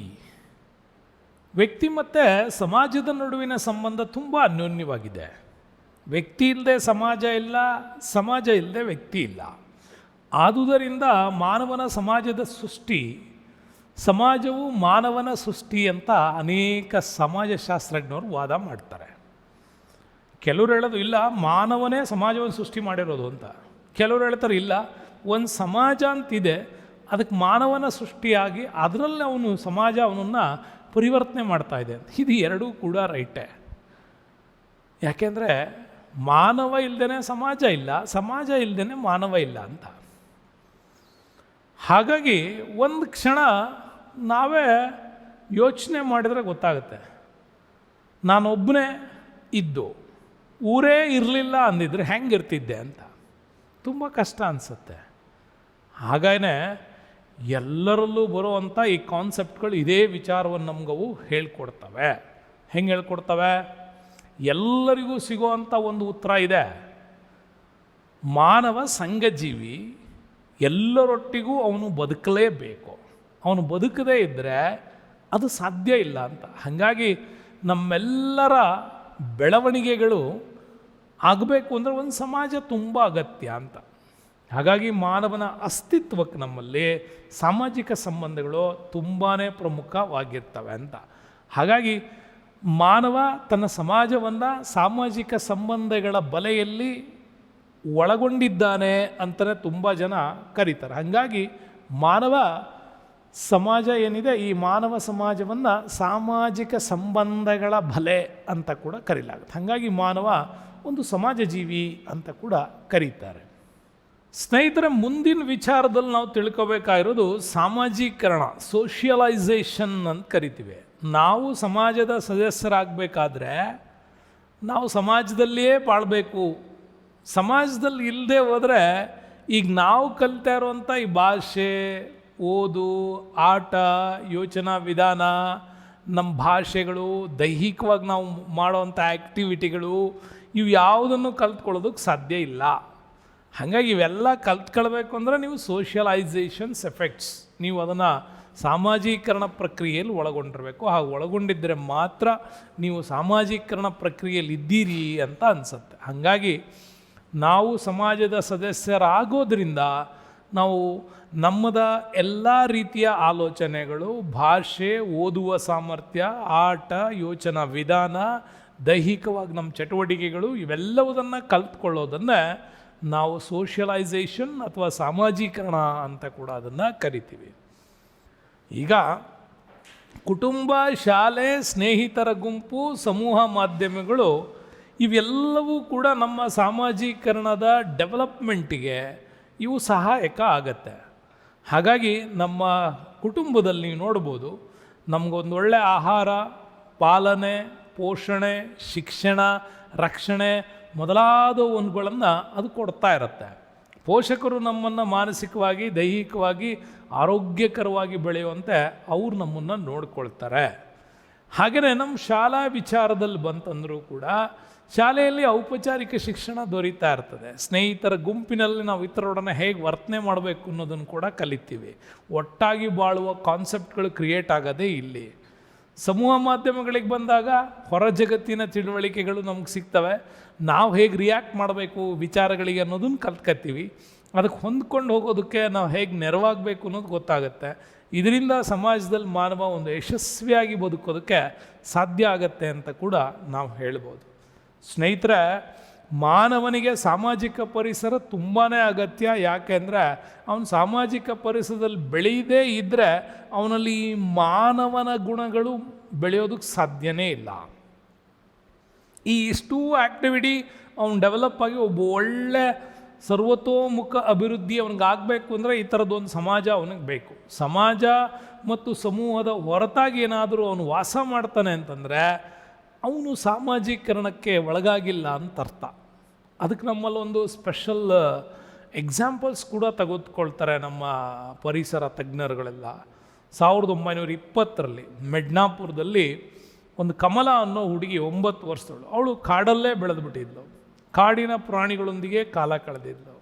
ವ್ಯಕ್ತಿ ಮತ್ತು ಸಮಾಜದ ನಡುವಿನ ಸಂಬಂಧ ತುಂಬ ಅನ್ಯೋನ್ಯವಾಗಿದೆ. ವ್ಯಕ್ತಿ ಇಲ್ಲದೆ ಸಮಾಜ ಇಲ್ಲ, ಸಮಾಜ ಇಲ್ಲದೆ ವ್ಯಕ್ತಿ ಇಲ್ಲ. ಆದುದರಿಂದ ಮಾನವನ ಸಮಾಜದ ಸೃಷ್ಟಿ, ಸಮಾಜವು ಮಾನವನ ಸೃಷ್ಟಿ ಅಂತ ಅನೇಕ ಸಮಾಜಶಾಸ್ತ್ರಜ್ಞರು ವಾದ ಮಾಡ್ತಾರೆ. ಕೆಲವರು ಹೇಳೋದು ಇಲ್ಲ, ಮಾನವನೇ ಸಮಾಜವನ್ನು ಸೃಷ್ಟಿ ಮಾಡಿರೋದು ಅಂತ. ಕೆಲವರು ಹೇಳ್ತಾರೆ ಇಲ್ಲ, ಒಂದು ಸಮಾಜ ಅಂತಿದೆ, ಅದಕ್ಕೆ ಮಾನವನ ಸೃಷ್ಟಿಯಾಗಿ ಅದರಲ್ಲಿ ಅವನು ಸಮಾಜ ಅವನನ್ನು ಪರಿವರ್ತನೆ ಮಾಡ್ತಾ ಇದೆ ಅಂತ. ಇದು ಎರಡೂ ಕೂಡ ರೈಟೇ. ಯಾಕೆಂದರೆ ಮಾನವ ಇಲ್ಲದೇ ಸಮಾಜ ಇಲ್ಲ, ಸಮಾಜ ಇಲ್ಲದೇ ಮಾನವ ಇಲ್ಲ ಅಂತ. ಹಾಗಾಗಿ ಒಂದು ಕ್ಷಣ ನಾವೇ ಯೋಚನೆ ಮಾಡಿದರೆ ಗೊತ್ತಾಗುತ್ತೆ, ನಾನೊಬ್ಬನೇ ಇದ್ದು ಊರೇ ಇರಲಿಲ್ಲ ಅಂದಿದ್ರೆ ಹೆಂಗಿರ್ತಿದ್ದೆ ಅಂತ. ತುಂಬ ಕಷ್ಟ ಅನಿಸುತ್ತೆ. ಹಾಗೇ ಎಲ್ಲರಲ್ಲೂ ಬರುವಂಥ ಈ ಕಾನ್ಸೆಪ್ಟ್ಗಳು ಇದೇ ವಿಚಾರವನ್ನು ನಮಗವು ಹೇಳ್ಕೊಡ್ತವೆ. ಹೆಂಗೆ ಹೇಳ್ಕೊಡ್ತವೆ? ಎಲ್ಲರಿಗೂ ಸಿಗುವಂಥ ಒಂದು ಉತ್ತರ ಇದೆ. ಮಾನವ ಸಂಘಜೀವಿ, ಎಲ್ಲರೊಟ್ಟಿಗೂ ಅವನು ಬದುಕಲೇಬೇಕು. ಅವನು ಬದುಕದೇ ಇದ್ದರೆ ಅದು ಸಾಧ್ಯ ಇಲ್ಲ ಅಂತ. ಹಾಗಾಗಿ ನಮ್ಮೆಲ್ಲರ ಬೆಳವಣಿಗೆಗಳು ಆಗಬೇಕು ಅಂದರೆ ಒಂದು ಸಮಾಜ ತುಂಬ ಅಗತ್ಯ ಅಂತ. ಹಾಗಾಗಿ ಮಾನವನ ಅಸ್ತಿತ್ವಕ್ಕೆ ನಮ್ಮಲ್ಲಿ ಸಾಮಾಜಿಕ ಸಂಬಂಧಗಳು ತುಂಬಾ ಪ್ರಮುಖವಾಗಿರ್ತವೆ ಅಂತ. ಹಾಗಾಗಿ ಮಾನವ ತನ್ನ ಸಮಾಜವನ್ನು ಸಾಮಾಜಿಕ ಸಂಬಂಧಗಳ ಬಲೆಯಲ್ಲಿ ಒಳಗೊಂಡಿದ್ದಾನೆ ಅಂತಲೇ ತುಂಬ ಜನ ಕರೀತಾರೆ. ಹಾಗಾಗಿ ಮಾನವ ಸಮಾಜ ಏನಿದೆ, ಈ ಮಾನವ ಸಮಾಜವನ್ನು ಸಾಮಾಜಿಕ ಸಂಬಂಧಗಳ ಬಲೆ ಅಂತ ಕೂಡ ಕರೀಲಾಗುತ್ತೆ. ಹಾಗಾಗಿ ಮಾನವ ಒಂದು ಸಮಾಜ ಜೀವಿ ಅಂತ ಕೂಡ ಕರೀತಾರೆ. ಸ್ನೇಹಿತರೆ, ಮುಂದಿನ ವಿಚಾರದಲ್ಲಿ ನಾವು ತಿಳ್ಕೊಬೇಕಾಗಿರೋದು ಸಾಮಾಜೀಕರಣ, ಸೋಷಿಯಲೈಸೇಷನ್ ಅಂತ ಕರಿತೀವಿ. ನಾವು ಸಮಾಜದ ಸದಸ್ಯರಾಗಬೇಕಾದ್ರೆ ನಾವು ಸಮಾಜದಲ್ಲಿಯೇ ಬಾಳಬೇಕು. ಸಮಾಜದಲ್ಲಿ ಇಲ್ಲದೆ ಹೋದರೆ ಈಗ ನಾವು ಕಲಿತಾ ಇರುವಂಥ ಈ ಭಾಷೆ, ಓದು, ಆಟ, ಯೋಚನಾ ವಿಧಾನ, ನಮ್ಮ ಭಾಷೆಗಳು, ದೈಹಿಕವಾಗಿ ನಾವು ಮಾಡೋವಂಥ ಆ್ಯಕ್ಟಿವಿಟಿಗಳು, ಇವು ಯಾವುದನ್ನು ಕಲ್ತ್ಕೊಳ್ಳೋದಕ್ಕೆ ಸಾಧ್ಯ ಇಲ್ಲ. ಹಾಗಾಗಿ ಇವೆಲ್ಲ ಕಲ್ತ್ಕೊಳ್ಬೇಕು ಅಂದರೆ ನೀವು ಸೋಷಿಯಲೈಸೇಷನ್ಸ್ ಎಫೆಕ್ಟ್ಸ್, ನೀವು ಅದನ್ನು ಸಾಮಾಜೀಕರಣ ಪ್ರಕ್ರಿಯೆಯಲ್ಲಿ ಒಳಗೊಂಡಿರಬೇಕು. ಹಾಗೆ ಒಳಗೊಂಡಿದ್ದರೆ ಮಾತ್ರ ನೀವು ಸಾಮಾಜೀಕರಣ ಪ್ರಕ್ರಿಯೆಯಲ್ಲಿ ಇದ್ದೀರಿ ಅಂತ ಅನಿಸುತ್ತೆ. ಹಾಗಾಗಿ ನಾವು ಸಮಾಜದ ಸದಸ್ಯರಾಗೋದ್ರಿಂದ ನಾವು ನಮ್ಮದ ಎಲ್ಲ ರೀತಿಯ ಆಲೋಚನೆಗಳು, ಭಾಷೆ, ಓದುವ ಸಾಮರ್ಥ್ಯ, ಆಟ, ಯೋಚನಾ ವಿಧಾನ, ದೈಹಿಕವಾಗಿ ನಮ್ಮ ಚಟುವಟಿಕೆಗಳು, ಇವೆಲ್ಲವುದನ್ನು ಕಲ್ತ್ಕೊಳ್ಳೋದನ್ನು ನಾವು ಸೋಷಿಯಲೈಸೇಷನ್ ಅಥವಾ ಸಾಮಾಜೀಕರಣ ಅಂತ ಕೂಡ ಅದನ್ನು ಕರಿತೀವಿ. ಈಗ ಕುಟುಂಬ, ಶಾಲೆ, ಸ್ನೇಹಿತರ ಗುಂಪು, ಸಮೂಹ ಮಾಧ್ಯಮಗಳು ಇವೆಲ್ಲವೂ ಕೂಡ ನಮ್ಮ ಸಾಮಾಜೀಕರಣದ ಡೆವಲಪ್ಮೆಂಟಿಗೆ ಇವು ಸಹಾಯಕ ಆಗತ್ತೆ. ಹಾಗಾಗಿ ನಮ್ಮ ಕುಟುಂಬದಲ್ಲಿ ನೀವು ನೋಡ್ಬೋದು, ನಮಗೊಂದು ಒಳ್ಳೆಯ ಆಹಾರ, ಪಾಲನೆ, ಪೋಷಣೆ, ಶಿಕ್ಷಣ, ರಕ್ಷಣೆ ಮೊದಲಾದ ಒಂದುಗಳನ್ನು ಅದು ಕೊಡ್ತಾ ಇರುತ್ತೆ. ಪೋಷಕರು ನಮ್ಮನ್ನು ಮಾನಸಿಕವಾಗಿ, ದೈಹಿಕವಾಗಿ ಆರೋಗ್ಯಕರವಾಗಿ ಬೆಳೆಯುವಂತೆ ಅವರು ನಮ್ಮನ್ನು ನೋಡ್ಕೊಳ್ತಾರೆ. ಹಾಗೆಯೇ ನಮ್ಮ ಶಾಲಾ ವಿಚಾರದಲ್ಲಿ ಬಂತಂದರೂ ಕೂಡ ಶಾಲೆಯಲ್ಲಿ ಔಪಚಾರಿಕ ಶಿಕ್ಷಣ ದೊರೀತಾ ಇರ್ತದೆ. ಸ್ನೇಹಿತರ ಗುಂಪಿನಲ್ಲಿ ನಾವು ಇತರರೊಡನೆ ಹೇಗೆ ವರ್ತನೆ ಮಾಡಬೇಕು ಅನ್ನೋದನ್ನು ಕೂಡ ಕಲಿತೀವಿ. ಒಟ್ಟಾಗಿ ಬಾಳುವ ಕಾನ್ಸೆಪ್ಟ್ಗಳು ಕ್ರಿಯೇಟ್ ಆಗೋದೇ ಇಲ್ಲಿ. ಸಮೂಹ ಮಾಧ್ಯಮಗಳಿಗೆ ಬಂದಾಗ ಹೊರ ಜಗತ್ತಿನ ತಿಳುವಳಿಕೆಗಳು ನಮ್ಗೆ ಸಿಗ್ತವೆ. ನಾವು ಹೇಗೆ ರಿಯಾಕ್ಟ್ ಮಾಡಬೇಕು ವಿಚಾರಗಳಿಗೆ ಅನ್ನೋದನ್ನು ಕಲ್ತ್ಕೊತೀವಿ. ಅದಕ್ಕೆ ಹೊಂದ್ಕೊಂಡು ಹೋಗೋದಕ್ಕೆ ನಾವು ಹೇಗೆ ನೆರವಾಗಬೇಕು ಅನ್ನೋದು ಗೊತ್ತಾಗುತ್ತೆ. ಇದರಿಂದ ಸಮಾಜದಲ್ಲಿ ಮಾನವ ಒಂದು ಯಶಸ್ವಿಯಾಗಿ ಬದುಕೋದಕ್ಕೆ ಸಾಧ್ಯ ಆಗತ್ತೆ ಅಂತ ಕೂಡ ನಾವು ಹೇಳ್ಬೋದು. ಸ್ನೇಹಿತರೆ, ಮಾನವನಿಗೆ ಸಾಮಾಜಿಕ ಪರಿಸರ ತುಂಬಾ ಅಗತ್ಯ. ಯಾಕೆಂದರೆ ಅವನು ಸಾಮಾಜಿಕ ಪರಿಸರದಲ್ಲಿ ಬೆಳೆಯದೇ ಇದ್ದರೆ ಅವನಲ್ಲಿ ಈ ಮಾನವನ ಗುಣಗಳು ಬೆಳೆಯೋದಕ್ಕೆ ಸಾಧ್ಯನೇ ಇಲ್ಲ. ಈ ಇಷ್ಟೂ ಆ್ಯಕ್ಟಿವಿಟಿ ಅವನು ಡೆವಲಪ್ ಆಗಿ ಒಬ್ಬ ಒಳ್ಳೆ ಸರ್ವತೋಮುಖ ಅಭಿವೃದ್ಧಿ ಅವನಿಗಾಗಬೇಕು ಅಂದರೆ ಈ ಥರದ್ದೊಂದು ಸಮಾಜ ಅವನಿಗೆ ಬೇಕು. ಸಮಾಜ ಮತ್ತು ಸಮೂಹದ ಹೊರತಾಗಿ ಏನಾದರೂ ಅವನು ವಾಸ ಮಾಡ್ತಾನೆ ಅಂತಂದರೆ ಅವನು ಸಾಮಾಜೀಕರಣಕ್ಕೆ ಒಳಗಾಗಿಲ್ಲ ಅಂತ ಅರ್ಥ. ಅದಕ್ಕೆ ನಮ್ಮಲ್ಲೊಂದು ಸ್ಪೆಷಲ್ ಎಕ್ಸಾಂಪಲ್ಸ್ ಕೂಡ ತೆಗೆದುಕೊಳ್ತಾರೆ ನಮ್ಮ ಪರಿಸರ ತಜ್ಞರುಗಳೆಲ್ಲ. 1920ರಲ್ಲಿ ಮೆಡ್ನಾಪುರದಲ್ಲಿ ಒಂದು ಕಮಲ ಅನ್ನೋ ಹುಡುಗಿ 9 ವರ್ಷದವಳು. ಅವಳು ಕಾಡಲ್ಲೇ ಬೆಳೆದುಬಿಟ್ಟಿದ್ಲು. ಕಾಡಿನ ಪ್ರಾಣಿಗಳೊಂದಿಗೆ ಕಾಲ ಕಳೆದಿದ್ಲು.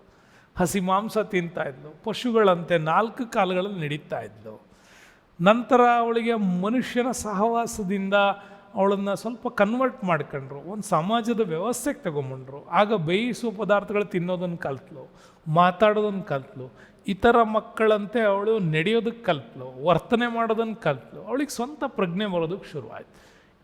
ಹಸಿ ಮಾಂಸ ತಿಂತಾಯಿದ್ಲು. ಪಶುಗಳಂತೆ 4 ಕಾಲುಗಳಲ್ಲಿ ನಡೀತಾ ಇದ್ಲು. ನಂತರ ಅವಳಿಗೆ ಮನುಷ್ಯನ ಸಹವಾಸದಿಂದ ಅವಳನ್ನು ಸ್ವಲ್ಪ ಕನ್ವರ್ಟ್ ಮಾಡ್ಕೊಂಡ್ರು. ಒಂದು ಸಮಾಜದ ವ್ಯವಸ್ಥೆಗೆ ತಗೊಂಬಂಡ್ರು. ಆಗ ಬೇಯಿಸುವ ಪದಾರ್ಥಗಳು ತಿನ್ನೋದನ್ನು ಕಲ್ತ್ಲು, ಮಾತಾಡೋದನ್ನು ಕಲ್ತ್ಲು, ಇತರ ಮಕ್ಕಳಂತೆ ಅವಳು ನಡೆಯೋದಕ್ಕೆ ಕಲ್ತ್ಲು, ವರ್ತನೆ ಮಾಡೋದನ್ನು ಕಲ್ತ್ಲು. ಅವಳಿಗೆ ಸ್ವಂತ ಪ್ರಜ್ಞೆ ಬರೋದಕ್ಕೆ ಶುರುವಾಯಿತು.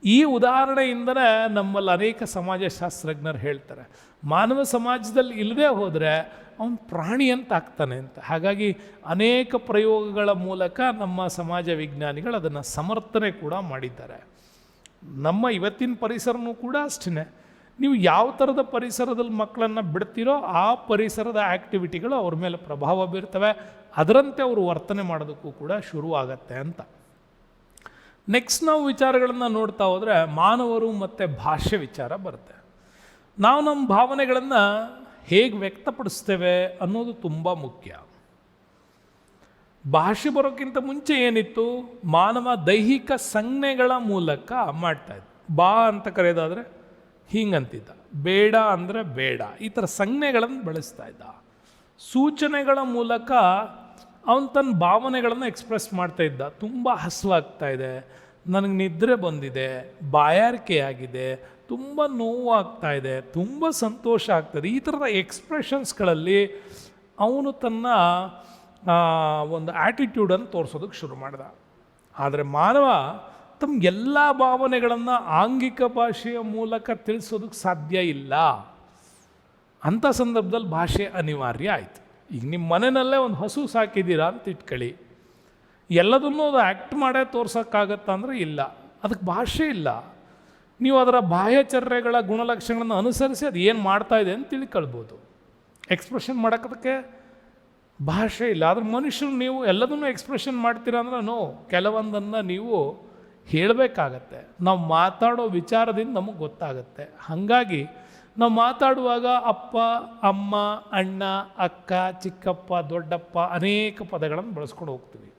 ಈ ಉದಾಹರಣೆಯಿಂದಲೇ ನಮ್ಮಲ್ಲಿ ಅನೇಕ ಸಮಾಜಶಾಸ್ತ್ರಜ್ಞರು ಹೇಳ್ತಾರೆ, ಮಾನವ ಸಮಾಜದಲ್ಲಿ ಇಲ್ಲದೆ ಹೋದರೆ ಅವನು ಪ್ರಾಣಿ ಅಂತ ಆಗ್ತಾನೆ ಅಂತ. ಹಾಗಾಗಿ ಅನೇಕ ಪ್ರಯೋಗಗಳ ಮೂಲಕ ನಮ್ಮ ಸಮಾಜ ವಿಜ್ಞಾನಿಗಳು ಅದನ್ನು ಸಮರ್ಥನೆ ಕೂಡ ಮಾಡಿದ್ದಾರೆ. ನಮ್ಮ ಇವತ್ತಿನ ಪರಿಸರನೂ ಕೂಡ ಅಷ್ಟೇ. ನೀವು ಯಾವ ಥರದ ಪರಿಸರದಲ್ಲಿ ಮಕ್ಕಳನ್ನು ಬಿಡ್ತೀರೋ ಆ ಪರಿಸರದ ಆ್ಯಕ್ಟಿವಿಟಿಗಳು ಅವ್ರ ಮೇಲೆ ಪ್ರಭಾವ ಬೀರ್ತವೆ. ಅದರಂತೆ ಅವರು ವರ್ತನೆ ಮಾಡೋದಕ್ಕೂ ಕೂಡ ಶುರುವಾಗತ್ತೆ ಅಂತ. ನೆಕ್ಸ್ಟ್ ನಾವು ವಿಚಾರಗಳನ್ನು ನೋಡ್ತಾ ಹೋದರೆ ಮಾನವರು ಮತ್ತು ಭಾಷೆ ವಿಚಾರ ಬರುತ್ತೆ. ನಾವು ನಮ್ಮ ಭಾವನೆಗಳನ್ನು ಹೇಗೆ ವ್ಯಕ್ತಪಡಿಸ್ತೇವೆ ಅನ್ನೋದು ತುಂಬ ಮುಖ್ಯ. ಭಾಷೆ ಬರೋಕ್ಕಿಂತ ಮುಂಚೆ ಏನಿತ್ತು, ಮಾನವ ದೈಹಿಕ ಸಂಜ್ಞೆಗಳ ಮೂಲಕ ಮಾಡ್ತಾಯಿದ್ದ. ಬಾ ಅಂತ ಕರೆಯೋದಾದರೆ ಹಿಂಗಂತಿದ್ದ, ಬೇಡ ಅಂದರೆ ಬೇಡ, ಈ ಥರ ಸಂಜ್ಞೆಗಳನ್ನು ಬಳಸ್ತಾ ಇದ್ದ. ಸೂಚನೆಗಳ ಮೂಲಕ ಅವನು ತನ್ನ ಭಾವನೆಗಳನ್ನು ಎಕ್ಸ್ಪ್ರೆಸ್ ಮಾಡ್ತಾ ಇದ್ದ. ತುಂಬ ಹಸುವಾಗ್ತಾ ಇದೆ, ನನಗೆ ನಿದ್ರೆ ಬಂದಿದೆ, ಬಾಯಾರಿಕೆ ಆಗಿದೆ, ತುಂಬ ನೋವಾಗ್ತಾ ಇದೆ, ತುಂಬ ಸಂತೋಷ ಆಗ್ತದೆ. ಈ ಥರದ ಎಕ್ಸ್ಪ್ರೆಷನ್ಸ್ಗಳಲ್ಲಿ ಅವನು ತನ್ನ ಒಂದು ಆ್ಯಟಿಟ್ಯೂಡನ್ನು ತೋರಿಸೋದಕ್ಕೆ ಶುರು ಮಾಡಿದ. ಆದರೆ ಮಾನವ ತಮಗೆಲ್ಲ ಭಾವನೆಗಳನ್ನು ಆಂಗಿಕ ಭಾಷೆಯ ಮೂಲಕ ತಿಳಿಸೋದಕ್ಕೆ ಸಾಧ್ಯ ಇಲ್ಲ. ಅಂಥ ಸಂದರ್ಭದಲ್ಲಿ ಭಾಷೆ ಅನಿವಾರ್ಯ ಆಯಿತು. ಈಗ ನಿಮ್ಮ ಮನೆಯಲ್ಲೇ ಒಂದು ಹಸು ಸಾಕಿದ್ದೀರಾ ಅಂತ ಇಟ್ಕೊಳ್ಳಿ, ಎಲ್ಲದನ್ನೂ ಅದು ಆ್ಯಕ್ಟ್ ಮಾಡೇ ತೋರ್ಸೋಕ್ಕಾಗತ್ತಾ ಅಂದರೆ ಇಲ್ಲ, ಅದಕ್ಕೆ ಭಾಷೆ ಇಲ್ಲ. ನೀವು ಅದರ ಬಾಹ್ಯಚರ್ಯಗಳ ಗುಣಲಕ್ಷಣಗಳನ್ನು ಅನುಸರಿಸಿ ಅದು ಏನು ಮಾಡ್ತಾಯಿದೆ ಅಂತ ತಿಳ್ಕೊಳ್ಬೋದು. ಎಕ್ಸ್ಪ್ರೆಷನ್ ಮಾಡೋಕ್ಕೆ ಭಾಷೆ ಇಲ್ಲ. ಆದರೆ ಮನುಷ್ಯರು ನೀವು ಎಲ್ಲದನ್ನೂ ಎಕ್ಸ್ಪ್ರೆಷನ್ ಮಾಡ್ತೀರಾ ಅಂದ್ರೆ ಕೆಲವೊಂದನ್ನು ನೀವು ಹೇಳಬೇಕಾಗತ್ತೆ. ನಾವು ಮಾತಾಡೋ ವಿಚಾರದಿಂದ ನಮಗೆ ಗೊತ್ತಾಗುತ್ತೆ. ಹಾಗಾಗಿ ನಾವು ಮಾತಾಡುವಾಗ ಅಪ್ಪ, ಅಮ್ಮ, ಅಣ್ಣ, ಅಕ್ಕ, ಚಿಕ್ಕಪ್ಪ, ದೊಡ್ಡಪ್ಪ ಅನೇಕ ಪದಗಳನ್ನು ಬಳಸ್ಕೊಂಡು ಹೋಗ್ತೀವಿ.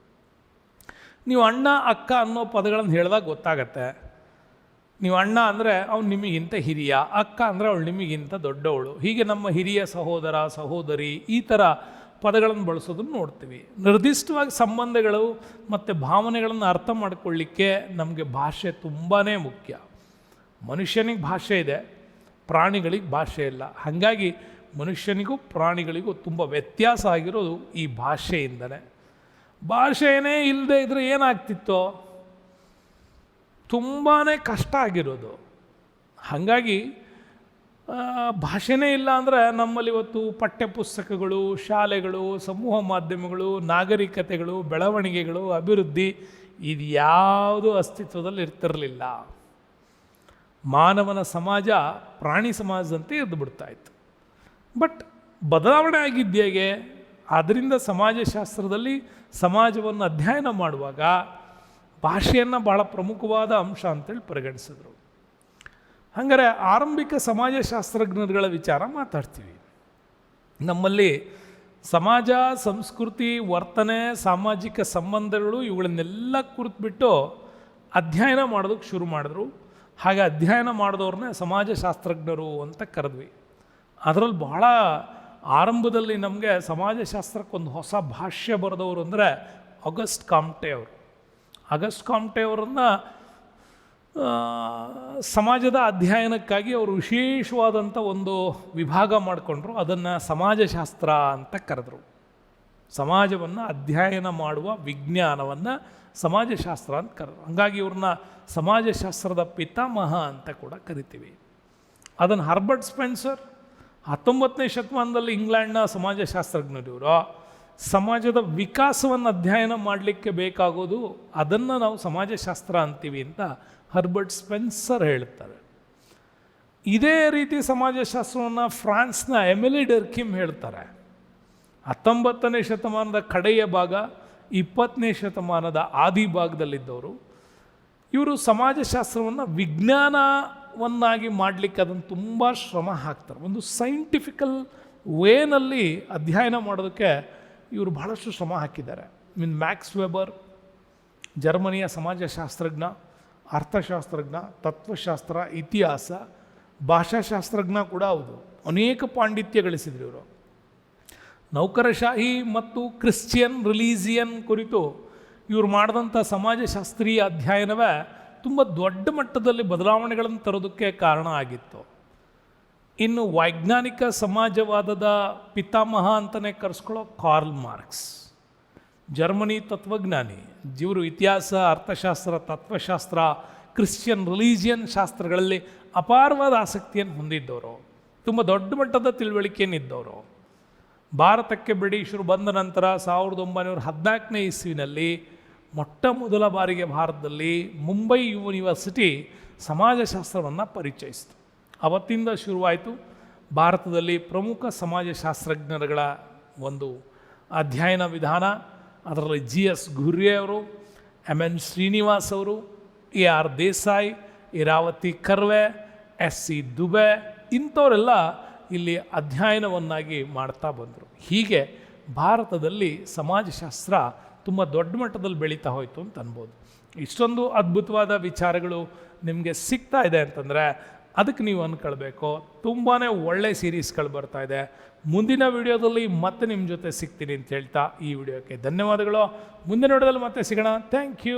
ನೀವು ಅಣ್ಣ, ಅಕ್ಕ ಅನ್ನೋ ಪದಗಳನ್ನು ಹೇಳಿದಾಗ ಗೊತ್ತಾಗತ್ತೆ. ನೀವು ಅಣ್ಣ ಅಂದರೆ ಅವ್ನು ನಿಮಗಿಂತ ಹಿರಿಯ, ಅಕ್ಕ ಅಂದರೆ ಅವಳು ನಿಮಗಿಂತ ದೊಡ್ಡವಳು. ಹೀಗೆ ನಮ್ಮ ಹಿರಿಯ ಸಹೋದರ, ಸಹೋದರಿ ಈ ಥರ ಪದಗಳನ್ನು ಬಳಸೋದನ್ನು ನೋಡ್ತೀವಿ. ನಿರ್ದಿಷ್ಟವಾಗಿ ಸಂಬಂಧಗಳು ಮತ್ತು ಭಾವನೆಗಳನ್ನು ಅರ್ಥ ಮಾಡಿಕೊಳ್ಳಿಕ್ಕೆ ನಮಗೆ ಭಾಷೆ ತುಂಬಾ ಮುಖ್ಯ. ಮನುಷ್ಯನಿಗೆ ಭಾಷೆ ಇದೆ, ಪ್ರಾಣಿಗಳಿಗೆ ಭಾಷೆ ಇಲ್ಲ. ಹಾಗಾಗಿ ಮನುಷ್ಯನಿಗೂ ಪ್ರಾಣಿಗಳಿಗೂ ತುಂಬ ವ್ಯತ್ಯಾಸ ಆಗಿರೋದು ಈ ಭಾಷೆಯಿಂದಲೇ. ಭಾಷೆಯೇ ಇಲ್ಲದೆ ಇದ್ದರೆ ಏನಾಗ್ತಿತ್ತೋ, ತುಂಬಾ ಕಷ್ಟ ಆಗಿರೋದು. ಹಾಗಾಗಿ ಭಾಷೆನೇ ಇಲ್ಲ ಅಂದರೆ ನಮ್ಮಲ್ಲಿ ಇವತ್ತು ಪಠ್ಯಪುಸ್ತಕಗಳು, ಶಾಲೆಗಳು, ಸಮೂಹ ಮಾಧ್ಯಮಗಳು, ನಾಗರಿಕತೆಗಳು, ಬೆಳವಣಿಗೆಗಳು, ಅಭಿವೃದ್ಧಿ ಇದು ಯಾವುದು ಅಸ್ತಿತ್ವದಲ್ಲಿ ಇರ್ತಿರಲಿಲ್ಲ. ಮಾನವನ ಸಮಾಜ ಪ್ರಾಣಿ ಸಮಾಜದಂತೆ ಇದ್ದು ಬಿಡ್ತಾಯಿತ್ತು. ಬಟ್ ಬದಲಾವಣೆ ಆಗಿದ್ದೇಗೆ? ಆದ್ದರಿಂದ ಸಮಾಜಶಾಸ್ತ್ರದಲ್ಲಿ ಸಮಾಜವನ್ನು ಅಧ್ಯಯನ ಮಾಡುವಾಗ ಭಾಷೆಯನ್ನು ಭಾಳ ಪ್ರಮುಖವಾದ ಅಂಶ ಅಂತೇಳಿ ಪರಿಗಣಿಸಿದರು. ಹಾಗಾದರೆ ಆರಂಭಿಕ ಸಮಾಜಶಾಸ್ತ್ರಜ್ಞರುಗಳ ವಿಚಾರ ಮಾತಾಡ್ತೀವಿ. ನಮ್ಮಲ್ಲಿ ಸಮಾಜ, ಸಂಸ್ಕೃತಿ, ವರ್ತನೆ, ಸಾಮಾಜಿಕ ಸಂಬಂಧಗಳು ಇವುಗಳನ್ನೆಲ್ಲ ಕುರಿತುಬಿಟ್ಟು ಅಧ್ಯಯನ ಮಾಡೋದಕ್ಕೆ ಶುರು ಮಾಡಿದ್ರು. ಹಾಗೆ ಅಧ್ಯಯನ ಮಾಡಿದವ್ರನ್ನೇ ಸಮಾಜಶಾಸ್ತ್ರಜ್ಞರು ಅಂತ ಕರೆದ್ವಿ. ಅದರಲ್ಲಿ ಬಹಳ ಆರಂಭದಲ್ಲಿ ನಮಗೆ ಸಮಾಜಶಾಸ್ತ್ರಕ್ಕೊಂದು ಹೊಸ ಭಾಷ್ಯ ಬರೆದವರು ಅಂದರೆ ಆಗಸ್ಟ್ ಕಾಮ್ಟೆ ಅವರು. ಆಗಸ್ಟ್ ಕಾಮ್ಟೆ ಅವರನ್ನು ಸಮಾಜದ ಅಧ್ಯಯನಕ್ಕಾಗಿ ಅವರು ವಿಶೇಷವಾದಂಥ ಒಂದು ವಿಭಾಗ ಮಾಡಿಕೊಂಡ್ರು. ಅದನ್ನು ಸಮಾಜಶಾಸ್ತ್ರ ಅಂತ ಕರೆದರು. ಸಮಾಜವನ್ನು ಅಧ್ಯಯನ ಮಾಡುವ ವಿಜ್ಞಾನವನ್ನು ಸಮಾಜಶಾಸ್ತ್ರ ಅಂತ ಕರೆದರು. ಹಾಗಾಗಿ ಇವ್ರನ್ನ ಸಮಾಜಶಾಸ್ತ್ರದ ಪಿತಾಮಹ ಅಂತ ಕೂಡ ಕರಿತೀವಿ. ಅದನ್ನು ಹರ್ಬರ್ಟ್ ಸ್ಪೆನ್ಸರ್ 19ನೇ ಶತಮಾನದಲ್ಲಿ ಇಂಗ್ಲೆಂಡ್ನ ಸಮಾಜಶಾಸ್ತ್ರಜ್ಞರು. ಇವರು ಸಮಾಜದ ವಿಕಾಸವನ್ನು ಅಧ್ಯಯನ ಮಾಡಲಿಕ್ಕೆ ಬೇಕಾಗೋದು ಅದನ್ನು ನಾವು ಸಮಾಜಶಾಸ್ತ್ರ ಅಂತೀವಿ ಅಂತ ಹರ್ಬರ್ಟ್ ಸ್ಪೆನ್ಸರ್ ಹೇಳ್ತಾರೆ. ಇದೇ ರೀತಿ ಸಮಾಜಶಾಸ್ತ್ರವನ್ನು ಫ್ರಾನ್ಸ್ನ ಎಮಿಲಿ ಡರ್ಕಿಮ್ ಹೇಳ್ತಾರೆ. 19ನೇ ಶತಮಾನದ ಕಡೆಯ ಭಾಗ, 20ನೇ ಶತಮಾನದ ಆದಿ ಭಾಗದಲ್ಲಿದ್ದವರು. ಇವರು ಸಮಾಜಶಾಸ್ತ್ರವನ್ನು ವಿಜ್ಞಾನವನ್ನಾಗಿ ಮಾಡಲಿಕ್ಕೆ ಅದನ್ನು ತುಂಬ ಶ್ರಮ ಹಾಕ್ತಾರೆ. ಒಂದು ಸೈಂಟಿಫಿಕಲ್ ವೇನಲ್ಲಿ ಅಧ್ಯಯನ ಮಾಡೋದಕ್ಕೆ ಇವರು ಬಹಳಷ್ಟು ಶ್ರಮ ಹಾಕಿದ್ದಾರೆ. ಮ್ಯಾಕ್ಸ್ ವೆಬರ್ ಜರ್ಮನಿಯ ಸಮಾಜಶಾಸ್ತ್ರಜ್ಞ, ಅರ್ಥಶಾಸ್ತ್ರಜ್ಞ, ತತ್ವಶಾಸ್ತ್ರ, ಇತಿಹಾಸ, ಭಾಷಾಶಾಸ್ತ್ರಜ್ಞ ಕೂಡ ಹೌದು. ಅನೇಕ ಪಾಂಡಿತ್ಯ ಗಳಿಸಿದ್ರು ಇವರು. ನೌಕರಶಾಹಿ ಮತ್ತು ಕ್ರಿಶ್ಚಿಯನ್ ರಿಲೀಜಿಯನ್ ಕುರಿತು ಇವರು ಮಾಡಿದಂಥ ಸಮಾಜಶಾಸ್ತ್ರೀಯ ಅಧ್ಯಯನವೇ ತುಂಬ ದೊಡ್ಡ ಮಟ್ಟದಲ್ಲಿ ಬದಲಾವಣೆಗಳನ್ನು ತರೋದಕ್ಕೆ ಕಾರಣ ಆಗಿತ್ತು. ಇನ್ನು ವೈಜ್ಞಾನಿಕ ಸಮಾಜವಾದದ ಪಿತಾಮಹ ಅಂತಲೇ ಕರೆಸ್ಕೊಳ್ಳೋ ಕಾರ್ಲ್ ಮಾರ್ಕ್ಸ್, ಜರ್ಮನಿ ತತ್ವಜ್ಞಾನಿ. ಇವರು ಇತಿಹಾಸ, ಅರ್ಥಶಾಸ್ತ್ರ, ತತ್ವಶಾಸ್ತ್ರ, ಕ್ರಿಶ್ಚಿಯನ್ ರಿಲೀಜಿಯನ್ ಶಾಸ್ತ್ರಗಳಲ್ಲಿ ಅಪಾರವಾದ ಆಸಕ್ತಿಯನ್ನು ಹೊಂದಿದ್ದವರು, ತುಂಬ ದೊಡ್ಡ ಮಟ್ಟದ ತಿಳುವಳಿಕೆಯನ್ನಿದ್ದವರು. ಭಾರತಕ್ಕೆ ಬ್ರಿಟಿಷರು ಬಂದ ನಂತರ 1914ನೇ ಇಸ್ವಿನಲ್ಲಿ ಮೊಟ್ಟ ಮೊದಲ ಬಾರಿಗೆ ಭಾರತದಲ್ಲಿ ಮುಂಬೈ ಯೂನಿವರ್ಸಿಟಿ ಸಮಾಜಶಾಸ್ತ್ರವನ್ನು ಪರಿಚಯಿಸಿತು. ಅವತ್ತಿಂದ ಶುರುವಾಯಿತು ಭಾರತದಲ್ಲಿ ಪ್ರಮುಖ ಸಮಾಜಶಾಸ್ತ್ರಜ್ಞರುಗಳ ಒಂದು ಅಧ್ಯಯನ ವಿಧಾನ. ಅದರಲ್ಲಿ GS ಘುರ್ಯೆ ಅವರು, MN ಶ್ರೀನಿವಾಸ್ ಅವರು, AR ದೇಸಾಯಿ, ಇರಾವತಿ ಕರ್ವೆ, SC ದುಬೆ ಇಂಥವರೆಲ್ಲ ಇಲ್ಲಿ ಅಧ್ಯಯನವನ್ನಾಗಿ ಮಾಡ್ತಾ ಬಂದರು. ಹೀಗೆ ಭಾರತದಲ್ಲಿ ಸಮಾಜಶಾಸ್ತ್ರ ತುಂಬ ದೊಡ್ಡ ಮಟ್ಟದಲ್ಲಿ ಬೆಳೀತಾ ಹೋಯಿತು ಅಂತ ಅನ್ಬೋದು. ಇಷ್ಟೊಂದು ಅದ್ಭುತವಾದ ವಿಚಾರಗಳು ನಿಮಗೆ ಸಿಗ್ತಾ ಇದೆ ಅಂತಂದರೆ ಅದಕ್ಕೆ ನೀವು ಅಂದ್ಕೊಳ್ಬೇಕು, ತುಂಬಾ ಒಳ್ಳೆ ಸೀರೀಸ್ಗಳು ಬರ್ತಾ ಇದೆ. ಮುಂದಿನ ವಿಡಿಯೋದಲ್ಲಿ ಮತ್ತೆ ನಿಮ್ಮ ಜೊತೆ ಸಿಗ್ತೀನಿ ಅಂತ ಹೇಳ್ತಾ ಈ ವಿಡಿಯೋಕ್ಕೆ ಧನ್ಯವಾದಗಳು. ಮುಂದಿನ ವಿಡಿಯೋದಲ್ಲಿ ಮತ್ತೆ ಸಿಗೋಣ. Thank you.